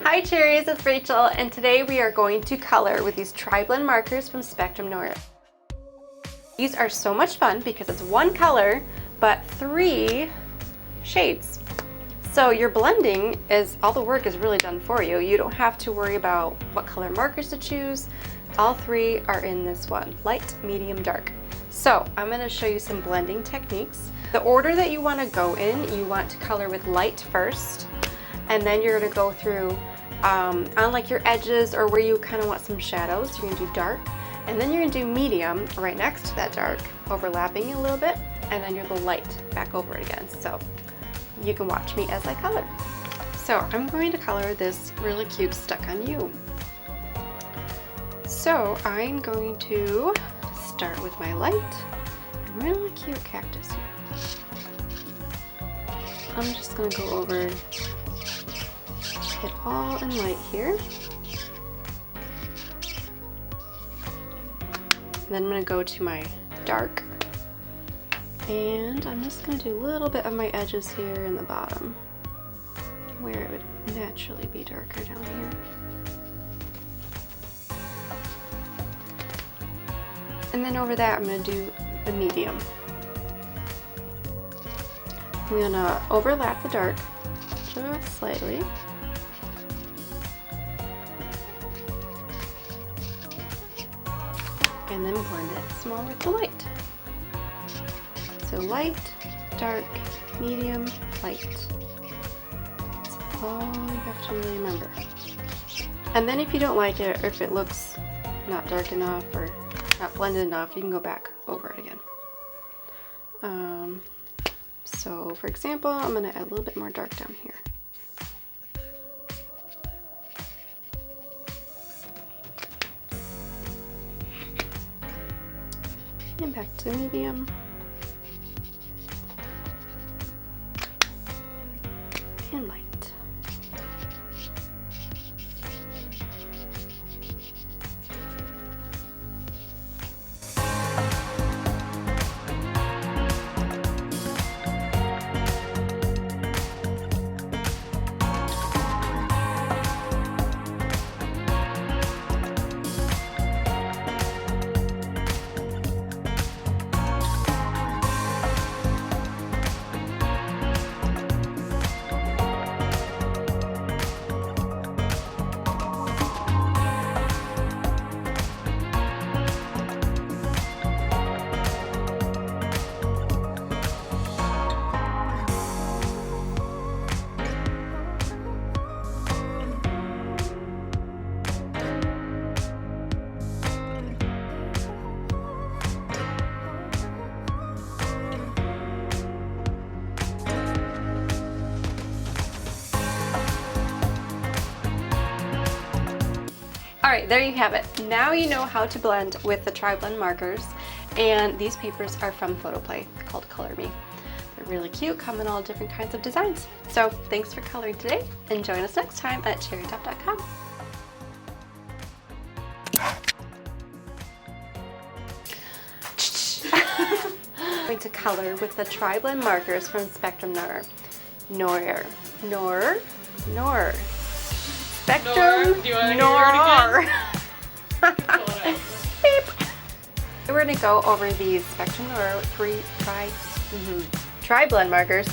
Hi Cherries, it's Rachel, and today we are going to color with these Triblend markers from Spectrum Noir. These are so much fun because it's one color, but 3 shades. So your blending is, all the work is really done for you. You don't have to worry about what color markers to choose. All 3 are in this one, light, medium, dark. So I'm going to show you some blending techniques. The order that you want to go in, you want to color with light first, and then you're going to go through on like your edges or where you kind of want some shadows. You're going to do dark, and then you're going to do medium right next to that dark, overlapping a little bit, and then you're the light back over it again. So you can watch me as I color. So I'm going to color this really cute Stuck on You. So I'm going to start with my light, really cute cactus here. I'm just going to go over it all in light here. And then I'm going to go to my dark, and I'm just going to do a little bit of my edges here in the bottom where it would naturally be darker down here. And then over that I'm going to do the medium. I'm going to overlap the dark just slightly. And then blend it some more with the light. So light, dark, medium, light. That's all you have to really remember. And then if you don't like it, or if it looks not dark enough or not blended enough, you can go back over it again. So for example, I'm going to add a little bit more dark down here. And back to the medium. And light. Alright, there you have it. Now you know how to blend with the Triblend markers, and these papers are from Photoplay called Color Me. They're really cute, come in all different kinds of designs. So thanks for coloring today, and join us next time at cherrytop.com. I'm going to color with the Triblend markers from Spectrum Noir. Noir. Spectrum Noir. Beep. We're going to go over these Spectrum Noir Triblend markers.